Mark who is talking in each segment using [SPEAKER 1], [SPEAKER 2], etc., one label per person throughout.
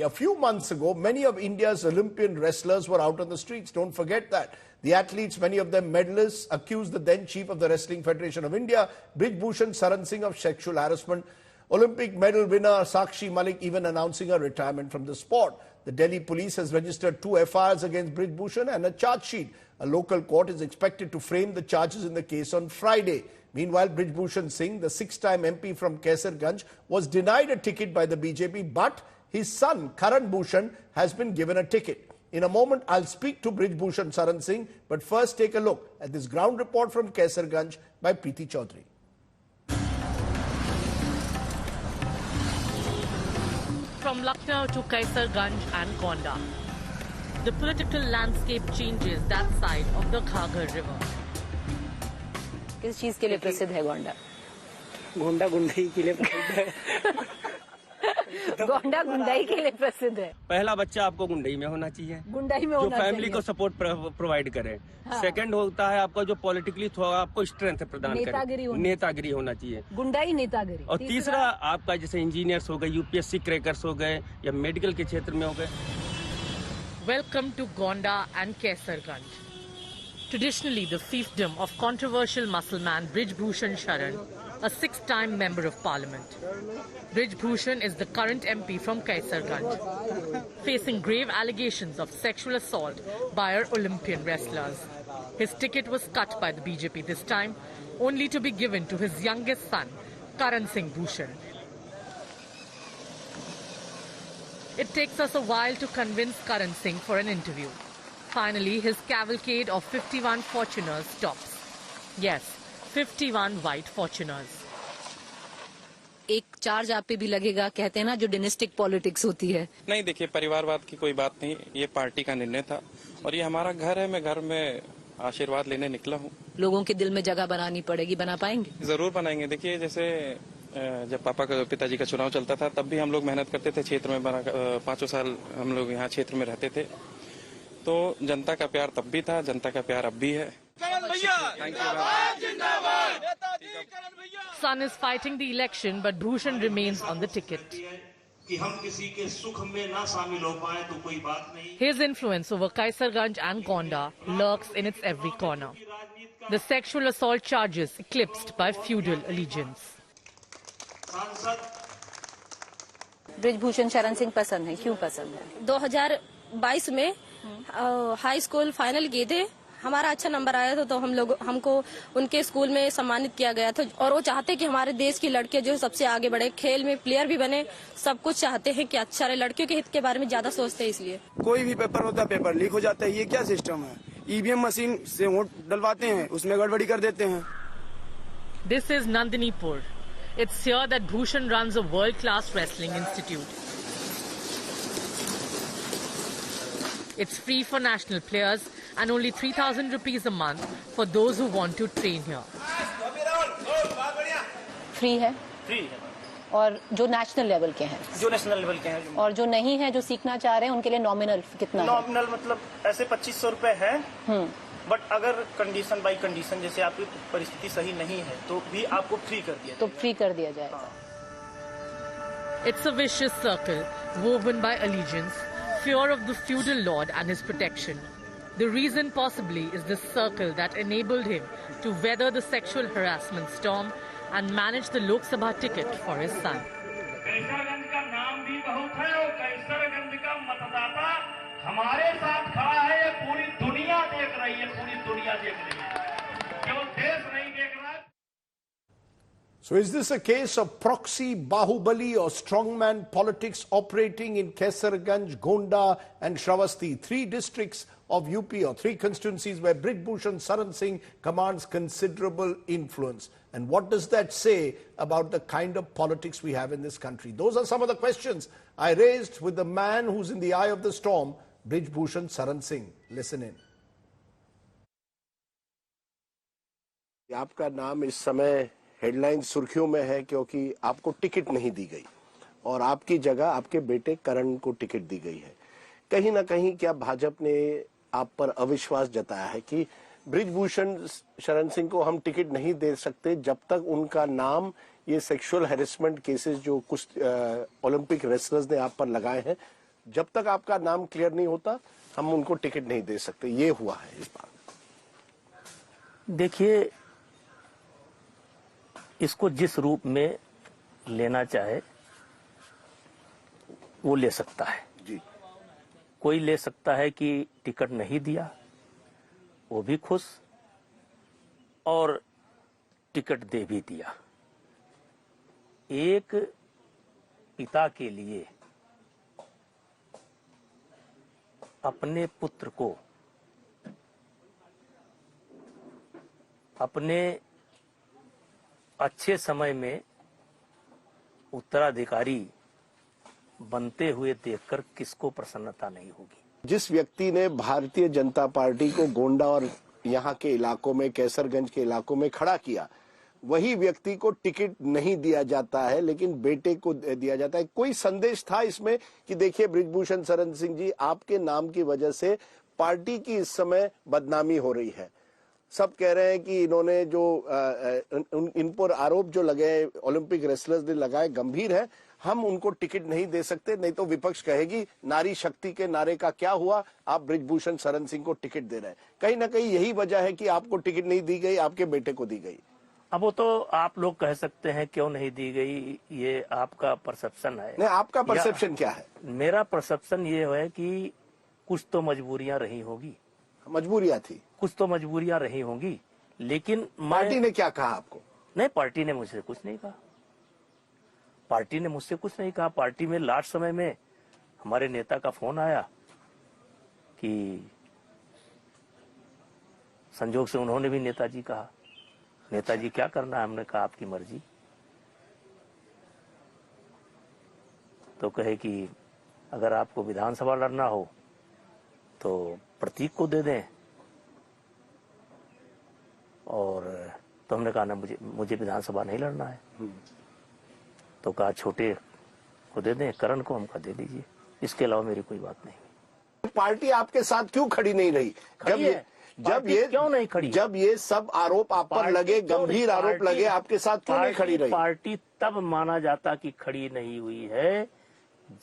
[SPEAKER 1] A few months ago, many of India's Olympian wrestlers were out on the streets. Don't forget that. The athletes, many of them medalists, accused the then chief of the Wrestling Federation of India, Brij Bhushan Saran Singh, of sexual harassment. Olympic medal winner Sakshi Malik even announcing her retirement from the sport. The Delhi police has registered 2 FIRs against Brij Bhushan and a charge sheet. A local court is expected to frame the charges in the case on Friday. Meanwhile, Brij Bhushan Singh, the 6-time MP from Kaisarganj, was denied a ticket by the BJP, but his son, Karan Bhushan, has been given a ticket. In a moment, I'll speak to Brij Bhushan Saran Singh, but first take a look at this ground report from Kaisarganj by Preeti Chaudhary.
[SPEAKER 2] From Lucknow to Kaisarganj and Gonda, the political landscape changes that side of the Ghaggar River.
[SPEAKER 3] किस चीज के लिए प्रसिद्ध है गोंडा?
[SPEAKER 4] गोंडा गुंडाई के लिए प्रसिद्ध है।
[SPEAKER 3] गोंडा गुंडाई के लिए प्रसिद्ध है।
[SPEAKER 4] पहला बच्चा आपको गुंडाई में होना चाहिए,
[SPEAKER 3] गुंडाई में होना
[SPEAKER 4] जो फैमिली
[SPEAKER 3] चाहिए,
[SPEAKER 4] को सपोर्ट प्रोवाइड करे। हाँ। सेकंड होता है आपका जो पॉलिटिकली थोड़ा आपको स्ट्रेंथ प्रदान करे, नेतागिरी होना चाहिए,
[SPEAKER 3] गुंडाई नेतागिरी।
[SPEAKER 4] और तीसरा आपका जैसे इंजीनियर्स हो गए, यूपीएससी क्रैकर्स हो गए या मेडिकल के क्षेत्र में हो गए।
[SPEAKER 2] Welcome to Gonda and Kaisarganj. Traditionally the fiefdom of controversial muscleman Brij Bhushan Saran, a 6-time member of parliament. Brij Bhushan is the current MP from Kaisarganj, facing grave allegations of sexual assault by our Olympian wrestlers. His ticket was cut by the BJP this time, only to be given to his youngest son, Karan Singh Bhushan. It takes us a while to convince Karan Singh for an interview. Finally, his cavalcade of 51 Fortuners stops. Yes, 51 white Fortuners.
[SPEAKER 3] एक charge आप पे भी लगेगा, कहते हैं ना जो डिनेस्टिक politics होती है।
[SPEAKER 5] नहीं, देखिए परिवारवाद की कोई बात नहीं, ये पार्टी का निर्णय था और ये हमारा घर है। मैं घर में आशीर्वाद लेने निकला हूँ। लोगों के दिल में जगह बनानी पड़ेगी, बना पाएंगे? जरूर बनाएंगे। देखिए जैसे जब पापा का पिताजी का चुनाव चलता था तब भी हम लोग मेहनत करते थे क्षेत्र में, 5 साल हम लोग यहाँ क्षेत्र में रहते थे, तो जनता का प्यार तब भी था, जनता का प्यार अब भी है।
[SPEAKER 2] Son is fighting the election, but Bhushan remains on the ticket. His influence over Kaisarganj and Gonda lurks in its every corner. The sexual assault charges eclipsed by feudal allegiance.
[SPEAKER 3] Bridge Bhushan Sharan Singh पसंद है, क्यों पसंद है?
[SPEAKER 6] 2022 में high school final किए थे, हमारा अच्छा नंबर आया था, तो हमको उनके स्कूल में सम्मानित किया गया था और वो चाहते कि हमारे देश की लड़कियां जो सबसे आगे बढ़े, खेल में प्लेयर भी बने, सब कुछ चाहते हैं कि अच्छा रहे। लड़कियों के हित के बारे में ज्यादा सोचते हैं, इसलिए कोई भी पेपर होता है पेपर लीक हो जाता है। ये क्या सिस्टम है? ईवीएम मशीन से वोट डलवाते हैं, उसमें गड़बड़ी कर देते हैं।
[SPEAKER 2] This is Nandinipur. It's here that Bhushan runs a world-class wrestling institute. It's free for national players and only 3,000 rupees a month for those who want to train here.
[SPEAKER 3] Free है?
[SPEAKER 7] Free है।
[SPEAKER 3] और जो national level के हैं?
[SPEAKER 7] जो national level के हैं।
[SPEAKER 3] और जो नहीं है, जो सीखना चाह रहे हैं, उनके लिए नॉमिनल कितना है?
[SPEAKER 7] नॉमिनल मतलब ऐसे 2500 रुपए है, बट अगर कंडीशन बाई कंडीशन जैसे आपकी परिस्थिति सही नहीं है तो भी आपको फ्री कर दिया,
[SPEAKER 3] तो फ्री कर दिया जाएगा।
[SPEAKER 2] It's a vicious circle woven by allegiance, fear of the feudal lord and his protection. The reason possibly is the circle that enabled him to weather the sexual harassment storm and manage the Lok Sabha ticket for his son.
[SPEAKER 8] Kaiserganj का नाम भी बहुत है और कैसरगंज का मतदाता हमारे साथ खड़ा है। ये पूरी दुनिया देख रही है, पूरी दुनिया देख रही है, केवल देश नहीं देख रहा है।
[SPEAKER 1] So is this a case of proxy Bahubali or strongman politics operating in Kaisarganj, Gonda and Shravasti, 3 districts of UP or 3 constituencies where Brij Bhushan Saran Singh commands considerable influence? And what does that say about the kind of politics we have in this country? Those are some of the questions I raised with the man who's in the eye of the storm, Brij Bhushan Saran Singh. Listen in.
[SPEAKER 9] आपका नाम इस समय headline सुर्खियों में है क्योंकि आपको ticket नहीं दी गई और आपकी जगह आपके बेटे करण को टिकट दी गई है। कहीं ना कहीं क्या भाजपा ने आप पर अविश्वास जताया है कि ब्रिज भूषण शरण सिंह को हम टिकट नहीं दे सकते जब तक उनका नाम ये सेक्सुअल हैरेसमेंट केसेस जो कुछ ओलंपिक रेसलर्स ने आप पर लगाए हैं जब तक आपका नाम क्लियर नहीं होता हम उनको टिकट नहीं दे सकते। ये हुआ है इस बार।
[SPEAKER 10] देखिए, इसको जिस रूप में लेना चाहे वो ले सकता है
[SPEAKER 9] जी।
[SPEAKER 10] कोई ले सकता है कि टिकट नहीं दिया, वो भी खुश, और टिकट दे भी दिया। एक पिता के लिए अपने पुत्र को अपने अच्छे समय में उत्तराधिकारी बनते हुए देखकर किसको प्रसन्नता नहीं होगी।
[SPEAKER 9] जिस व्यक्ति ने भारतीय जनता पार्टी को गोंडा और यहाँ के इलाकों में, कैसरगंज के इलाकों में खड़ा किया, वही व्यक्ति को टिकट नहीं दिया जाता है लेकिन बेटे को दिया जाता है। कोई संदेश था इसमें कि देखिए ब्रिजभूषण शरण सिंह जी, आपके नाम की वजह से पार्टी की इस समय बदनामी हो रही है। सब कह रहे हैं कि इन्होंने जो इन पर आरोप जो लगे, ओलंपिक रेसलर्स ने लगाए, गंभीर है, हम उनको टिकट नहीं दे सकते, नहीं तो विपक्ष कहेगी नारी शक्ति के नारे का क्या हुआ, आप ब्रिजभूषण शरण सिंह को टिकट दे रहे हैं। कहीं ना कहीं यही वजह है कि आपको टिकट नहीं दी गई, आपके बेटे को दी गई।
[SPEAKER 10] अब वो तो आप लोग कह सकते हैं क्यों नहीं दी गई, ये आपका परसेप्शन है।
[SPEAKER 9] नहीं, आपका परसेप्शन क्या है?
[SPEAKER 10] मेरा परसेप्शन ये है कि कुछ तो मजबूरियां रही होगी।
[SPEAKER 9] मजबूरियां थी,
[SPEAKER 10] कुछ तो मजबूरियां रही होंगी, लेकिन
[SPEAKER 9] पार्टी ने क्या कहा आपको?
[SPEAKER 10] नहीं, पार्टी ने मुझसे कुछ नहीं कहा। पार्टी ने मुझसे कुछ नहीं कहा। पार्टी में लास्ट समय में हमारे नेता का फोन आया कि संजोग से उन्होंने भी नेताजी कहा, नेताजी क्या करना है? हमने कहा आपकी मर्जी। तो कहे कि अगर आपको विधानसभा लड़ना हो तो प्रतीक को दे दें, और तो हमने कहा ना, मुझे विधानसभा नहीं लड़ना है। तो कहा छोटे को दे दें, करण को, हमका दे दीजिए, इसके अलावा मेरी कोई बात नहीं।
[SPEAKER 9] पार्टी आपके साथ क्यों खड़ी नहीं रही? जब ये
[SPEAKER 10] क्यों नहीं खड़ी?
[SPEAKER 9] जब ये सब आरोप आप पर लगे, गंभीर आरोप लगे, आपके साथ क्यों नहीं खड़ी रही?
[SPEAKER 10] पार्टी तब माना जाता कि खड़ी नहीं हुई है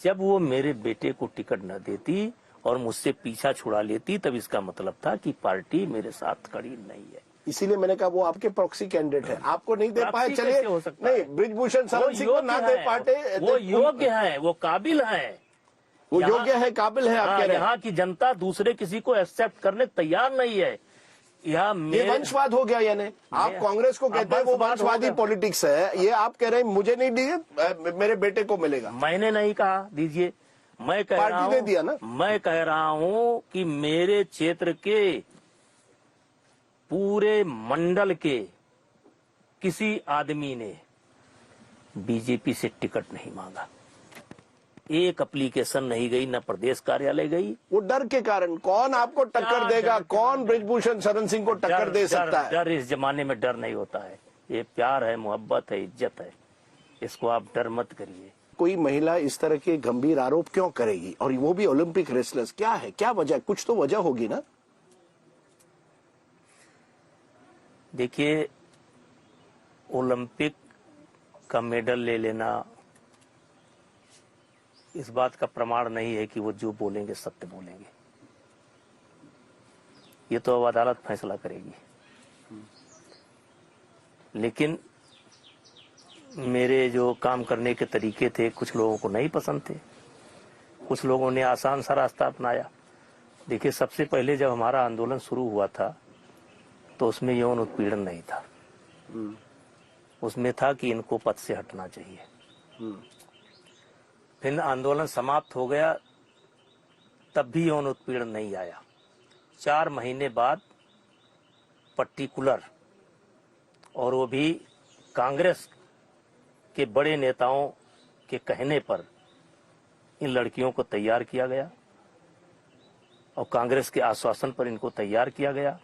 [SPEAKER 10] जब वो मेरे बेटे को टिकट न देती और मुझसे पीछा छुड़ा लेती, तब इसका मतलब था कि पार्टी मेरे साथ खड़ी नहीं है।
[SPEAKER 9] इसीलिए मैंने कहा वो आपके प्रॉक्सी कैंडिडेट है, आपको नहीं दे पाए, चलिए नहीं, ब्रिजभूषण शरण सिंह को ना दे पाते,
[SPEAKER 10] वो योग्य है, वो काबिल है,
[SPEAKER 9] वो योग्य है, काबिल है। आप कह रहे हैं
[SPEAKER 10] यहाँ की जनता दूसरे किसी को एक्सेप्ट करने तैयार नहीं है।
[SPEAKER 9] ये वंशवाद हो गया, यानी आप कांग्रेस को कहते हैं वो वंशवादी पॉलिटिक्स है, ये आप कह रहे हैं मुझे नहीं दिए, मेरे बेटे को मिलेगा।
[SPEAKER 10] मैंने नहीं कहा दीजिए, मैं कह रहा हूं,
[SPEAKER 9] पार्टी ने दिया ना।
[SPEAKER 10] मैं कह रहा हूं कि मेरे क्षेत्र के पूरे मंडल के किसी आदमी ने बीजेपी से टिकट नहीं मांगा, एक एप्लीकेशन नहीं गई, न प्रदेश कार्यालय गई।
[SPEAKER 9] वो डर के कारण। कौन आपको टक्कर देगा? कौन ब्रिजभूषण शरण सिंह को टक्कर दे सकता है?
[SPEAKER 10] डर इस जमाने में डर नहीं होता है, ये प्यार है, मोहब्बत है, इज्जत है, इसको आप डर मत करिए।
[SPEAKER 9] कोई महिला इस तरह के गंभीर आरोप क्यों करेगी, और वो भी ओलंपिक रेसलर्स? क्या है, क्या वजह? कुछ तो वजह होगी ना।
[SPEAKER 10] देखिए, ओलंपिक का मेडल ले लेना इस बात का प्रमाण नहीं है कि वो जो बोलेंगे सत्य बोलेंगे। ये तो अब अदालत फैसला करेगी। लेकिन मेरे जो काम करने के तरीके थे कुछ लोगों को नहीं पसंद थे, कुछ लोगों ने आसान सा रास्ता अपनाया। देखिए, सबसे पहले जब हमारा आंदोलन शुरू हुआ था तो उसमें यौन उत्पीड़न नहीं था, उसमें था कि इनको पद से हटना चाहिए। फिर आंदोलन समाप्त हो गया, तब भी यौन उत्पीड़न नहीं आया। 4 महीने बाद पर्टिकुलर, और वो भी कांग्रेस के बड़े नेताओं के कहने पर, इन लड़कियों को तैयार किया गया और कांग्रेस के आश्वासन पर इनको तैयार किया गया।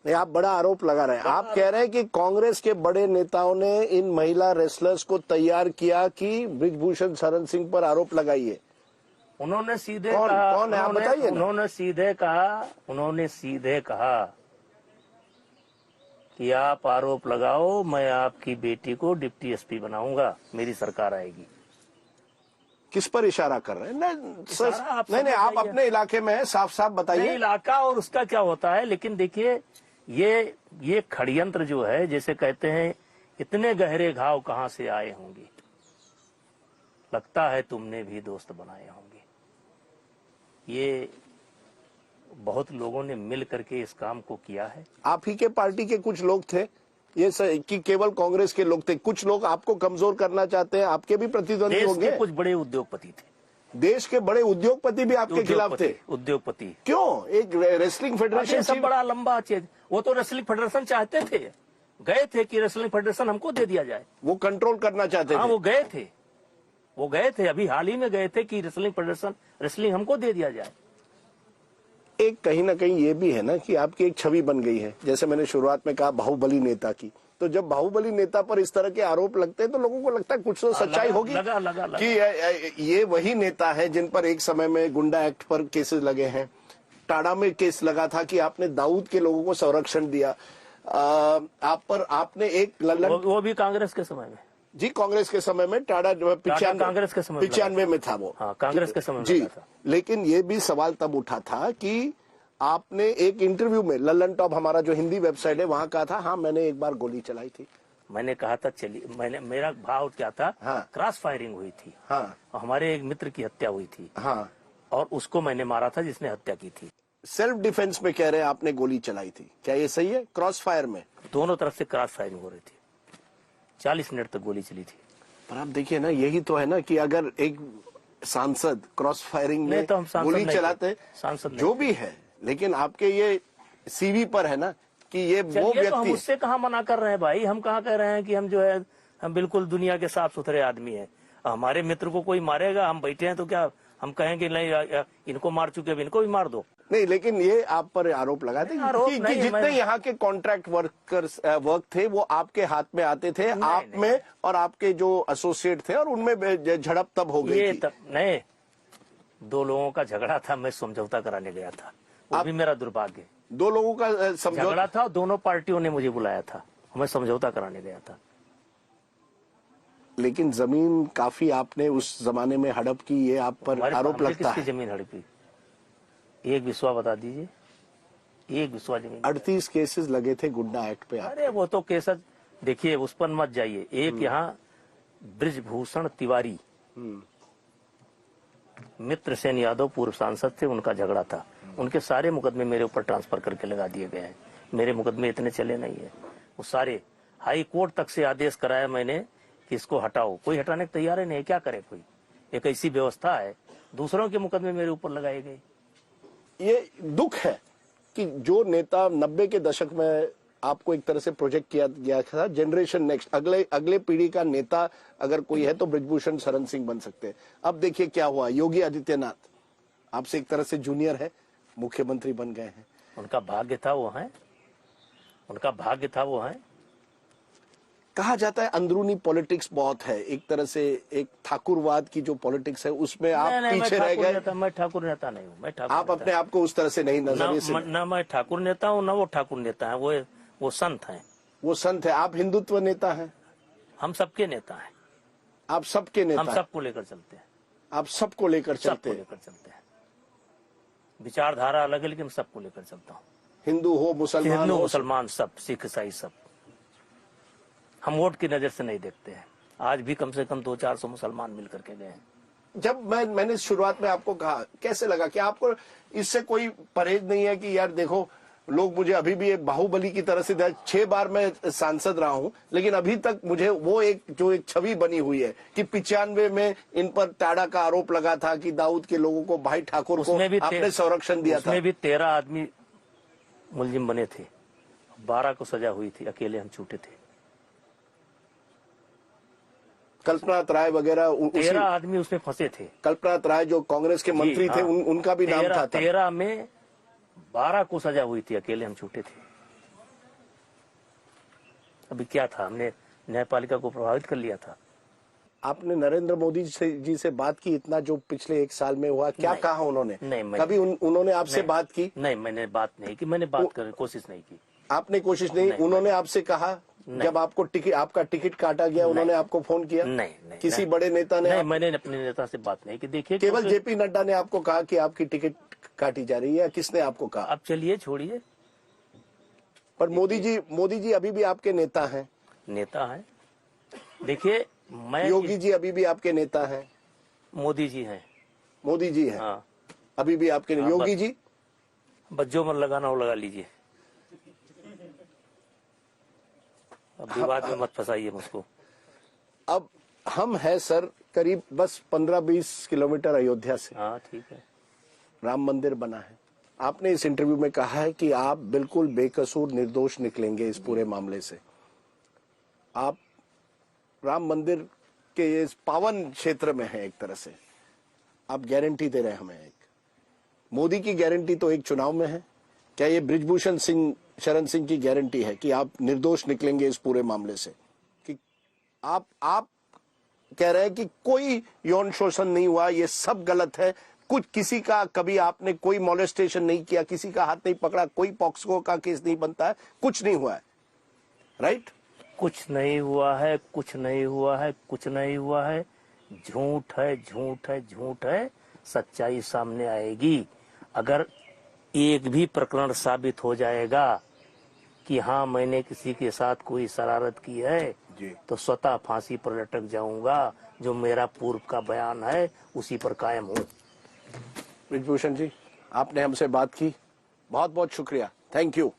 [SPEAKER 9] नहीं, आप बड़ा आरोप लगा रहे हैं। आप कह रहे हैं कि कांग्रेस के बड़े नेताओं ने इन महिला रेसलर्स को तैयार किया कि ब्रिजभूषण शरण सिंह पर आरोप लगाइए।
[SPEAKER 10] उन्होंने सीधे कहा,
[SPEAKER 9] कौन है आप बताइए।
[SPEAKER 10] उन्होंने सीधे कहा कि आप आरोप लगाओ, मैं आपकी बेटी को डिप्टी एसपी बनाऊंगा, मेरी सरकार आएगी।
[SPEAKER 9] किस पर इशारा कर रहे हैं? नहीं, आप
[SPEAKER 10] बताइए।
[SPEAKER 9] अपने इलाके में है, साफ साफ बताइए।
[SPEAKER 10] इलाका और उसका क्या होता है, लेकिन देखिए ये षड्यंत्र जो है, जैसे कहते हैं इतने गहरे घाव कहां से आए होंगे, लगता है तुमने भी दोस्त बनाए होंगे। ये बहुत लोगों ने मिल करके इस काम को किया है।
[SPEAKER 9] आप ही के पार्टी के कुछ लोग थे ये कि केवल कांग्रेस के लोग थे? कुछ लोग आपको कमजोर करना चाहते हैं, आपके भी प्रतिद्वंदी होंगे।
[SPEAKER 10] कुछ बड़े उद्योगपति थे,
[SPEAKER 9] देश के बड़े उद्योगपति भी आपके खिलाफ थे।
[SPEAKER 10] उद्योगपति
[SPEAKER 9] क्यों? एक रेसलिंग फेडरेशन
[SPEAKER 10] सब बड़ा लंबा चीज, वो तो रेसलिंग फेडरेशन चाहते थे, गए थे कि रेसलिंग फेडरेशन हमको दे दिया जाए,
[SPEAKER 9] वो कंट्रोल करना चाहते थे।
[SPEAKER 10] हाँ, वो गए थे, अभी हाल ही में गए थे कि रेसलिंग फेडरेशन रेसलिंग हमको दे दिया जाए।
[SPEAKER 9] एक कहीं ना कहीं ये भी है ना कि आपकी एक छवि बन गई है, जैसे मैंने शुरुआत में कहा बाहुबली नेता की। तो जब बाहुबली नेता पर इस तरह के आरोप लगते हैं तो लोगों को लगता है कुछ तो सच्चाई होगी कि ये वही नेता है जिन पर एक समय में गुंडा एक्ट पर केसेस लगे हैं। टाड़ा में केस लगा था कि आपने दाऊद के लोगों को संरक्षण दिया। आप पर आपने एक
[SPEAKER 10] वो भी कांग्रेस के समय में,
[SPEAKER 9] जी कांग्रेस के समय में टाड़ा जो 95 में था वो,
[SPEAKER 10] हाँ, कांग्रेस के समय में
[SPEAKER 9] जी
[SPEAKER 10] था।
[SPEAKER 9] लेकिन ये भी सवाल तब उठा था कि आपने एक इंटरव्यू में लल्लन टॉप हमारा जो हिंदी वेबसाइट है वहां कहा था, हाँ मैंने एक बार गोली चलाई थी।
[SPEAKER 10] मैंने कहा था चलिए, मेरा भाव क्या था,
[SPEAKER 9] हाँ,
[SPEAKER 10] क्रॉस फायरिंग हुई थी,
[SPEAKER 9] हाँ,
[SPEAKER 10] हमारे एक मित्र की हत्या हुई थी,
[SPEAKER 9] हाँ,
[SPEAKER 10] और उसको मैंने मारा था जिसने हत्या की थी।
[SPEAKER 9] सेल्फ डिफेंस में कह रहे हैं आपने गोली चलाई थी, क्या ये सही है? क्रॉस फायर में
[SPEAKER 10] दोनों तरफ से क्रॉस फायरिंग हो रही थी, 40 मिनट तक गोली चली थी।
[SPEAKER 9] पर आप देखिए ना, यही तो है ना कि अगर एक सांसद क्रॉस फायरिंग में
[SPEAKER 10] तो
[SPEAKER 9] गोली चलाते,
[SPEAKER 10] सांसद
[SPEAKER 9] जो भी है, लेकिन आपके ये सीवी पर है ना कि ये वो व्यक्ति
[SPEAKER 10] तो हम उससे कहाँ मना कर रहे हैं भाई, हम कहाँ कह रहे हैं कि हम जो है हम बिल्कुल दुनिया के साफ सुथरे आदमी हैं। हमारे मित्र को कोई मारेगा, हम बैठे हैं तो क्या हम कहेंगे नहीं इनको मार चुके अब इनको भी मार दो?
[SPEAKER 9] नहीं, लेकिन ये आप पर आरोप लगाते कि जितने यहाँ के कॉन्ट्रैक्ट वर्कर्स वर्क थे वो आपके हाथ में आते थे, आप में और आपके जो एसोसिएट थे, और उनमें झड़प तब हो गई थी।
[SPEAKER 10] नहीं, 2 लोगों का झगड़ा था, मैं समझौता कराने गया था, वो भी मेरा दुर्भाग्य।
[SPEAKER 9] 2 लोगों का
[SPEAKER 10] झगड़ा था, दोनों पार्टियों ने मुझे बुलाया था, मैं समझौता कराने गया था।
[SPEAKER 9] लेकिन जमीन काफी आपने उस जमाने में हड़प की, ये आप पर आरोप लगता है।
[SPEAKER 10] जमीन हड़पी? एक विश्वा बता दीजिए, एक विश्वा जमीन।
[SPEAKER 9] 38 केसेस लगे थे गुंडा एक्ट पे।
[SPEAKER 10] अरे वो तो केस, देखिए उस पर मत जाइए। एक यहाँ ब्रिजभूषण तिवारी, मित्र सेन यादव पूर्व सांसद थे, उनका झगड़ा था, उनके सारे मुकदमे मेरे ऊपर ट्रांसफर करके लगा दिए गए हैं। मेरे मुकदमे इतने चले नहीं है, वो सारे हाई कोर्ट तक से आदेश कराया मैंने कि इसको हटाओ, कोई हटाने को तैयार ही नहीं, क्या करे कोई? एक ऐसी व्यवस्था है, दूसरों के मुकदमे मेरे ऊपर लगाए गए।
[SPEAKER 9] ये दुख है कि जो नेता 90 के दशक में आपको एक तरह से प्रोजेक्ट किया गया था, जनरेशन नेक्स्ट, अगले पीढ़ी का नेता अगर कोई है तो ब्रिजभूषण शरण सिंह बन सकते हैं। अब देखिए क्या हुआ, योगी आदित्यनाथ आपसे एक तरह से जूनियर है, मुख्यमंत्री बन गए हैं।
[SPEAKER 10] उनका भाग्य था वो है, उनका भाग्य था वो है।
[SPEAKER 9] कहा जाता है अंदरूनी पॉलिटिक्स बहुत है, एक तरह से एक ठाकुरवाद की जो पॉलिटिक्स है उसमें आप पीछे रह गए।
[SPEAKER 10] मैं ठाकुर नेता नहीं हूँ,
[SPEAKER 9] आप अपने आप को उस तरह से नहीं नजरिए से,
[SPEAKER 10] न मैं ठाकुर नेता हूँ, न वो ठाकुर नेता है, वो संत हैं।
[SPEAKER 9] वो संत है, आप हिंदुत्व नेता हैं।
[SPEAKER 10] हम सबके नेता हैं।
[SPEAKER 9] आप सबके नेता,
[SPEAKER 10] हम सबको लेकर चलते हैं।
[SPEAKER 9] आप सबको लेकर चलते
[SPEAKER 10] हैं। विचारधारा अलग है लेकिन सबको लेकर चलता हूँ।
[SPEAKER 9] हिंदू हो, मुसलमान
[SPEAKER 10] सब, सिख ईसाई सब। हम वोट की नजर से नहीं देखते हैं। आज भी कम से कम 200-400 मुसलमान मिल करके गए हैं।
[SPEAKER 9] जब मैंने शुरुआत में आपको कहा, कैसे लगा कि आपको इससे कोई परहेज नहीं है कि यार देखो लोग मुझे अभी भी बाहुबली की तरह से 6 बार मैं सांसद रहा हूं, लेकिन अभी तक मुझे वो एक छवि बनी हुई है कि 95 में इन पर टाड़ा का आरोप लगा था कि दाऊद के लोगों को, भाई ठाकुर को आपने संरक्षण दिया था।
[SPEAKER 10] उसमें भी 13 आदमी मुलजिम बने थे, 12 को सजा हुई थी, अकेले हम छूटे थे।
[SPEAKER 9] कल्पनाथ राय वगैरह
[SPEAKER 10] 13 आदमी उसमें फंसे थे।
[SPEAKER 9] कल्पनाथ राय जो कांग्रेस के मंत्री थे, उनका भी नाम था।
[SPEAKER 10] 13 में 12 को सजा हुई थी, अकेले हम छूटे थे। अभी क्या था, हमने न्यायपालिका को प्रभावित कर लिया था।
[SPEAKER 9] आपने नरेंद्र मोदी जी से बात की, इतना जो पिछले 1 साल में हुआ, क्या कहा उन्होंने?
[SPEAKER 10] नहीं,
[SPEAKER 9] कभी उन्होंने आपसे बात की?
[SPEAKER 10] नहीं, मैंने बात नहीं की, मैंने बात करने की कोशिश नहीं की।
[SPEAKER 9] आपने कोशिश नहीं, उन्होंने आपसे कहा जब आपको टिकट, आपका टिकट काटा गया, उन्होंने आपको फोन किया?
[SPEAKER 10] नहीं,
[SPEAKER 9] किसी बड़े नेता ने?
[SPEAKER 10] नहीं, मैंने अपने नेता से बात नहीं की। देखिए,
[SPEAKER 9] केवल जेपी नड्डा ने आपको कहा कि आपकी टिकट काटी जा रही है, या किसने आपको कहा?
[SPEAKER 10] अब चलिए छोड़िए।
[SPEAKER 9] पर मोदी जी अभी भी आपके नेता हैं।
[SPEAKER 10] नेता है। देखिए, मैं
[SPEAKER 9] योगी जी अभी भी आपके नेता हैं।
[SPEAKER 10] मोदी जी हैं।
[SPEAKER 9] मोदी जी हैं।
[SPEAKER 10] हाँ,
[SPEAKER 9] अभी भी आपके।
[SPEAKER 10] हाँ,
[SPEAKER 9] योगी जी
[SPEAKER 10] बस जो मन लगाना हो लगा लीजिए। अब विवाद में मत फंसाइए मुझको।
[SPEAKER 9] अब हम है सर करीब बस 15-20 किलोमीटर अयोध्या से।
[SPEAKER 10] हाँ, ठीक है।
[SPEAKER 9] राम मंदिर बना है। आपने इस इंटरव्यू में कहा है कि आप बिल्कुल बेकसूर निर्दोष निकलेंगे इस पूरे मामले से। आप राम मंदिर के इस पावन क्षेत्र में हैं, एक तरह से आप गारंटी दे रहे हैं हमें। एक मोदी की गारंटी तो एक चुनाव में है, क्या ये बृजभूषण शरण सिंह की गारंटी है कि आप निर्दोष निकलेंगे इस पूरे मामले से? कि आप कह रहे हैं कि कोई यौन शोषण नहीं हुआ, ये सब गलत है, कुछ किसी का कभी आपने कोई मॉलेस्टेशन नहीं किया, किसी का हाथ नहीं पकड़ा, कोई पॉक्सो का केस नहीं बनता है, कुछ नहीं हुआ है, राइट?
[SPEAKER 10] कुछ नहीं हुआ है, कुछ नहीं हुआ है, कुछ नहीं हुआ है। झूठ है, झूठ है, झूठ है। सच्चाई सामने आएगी। अगर एक भी प्रकरण साबित हो जाएगा कि हाँ मैंने किसी के साथ कोई शरारत की है तो स्वतः फांसी पर लटक जाऊंगा। जो मेरा पूर्व का बयान है उसी पर कायम हूँ।
[SPEAKER 9] बृजभूषण जी, आपने हमसे बात की, बहुत बहुत शुक्रिया, थैंक यू।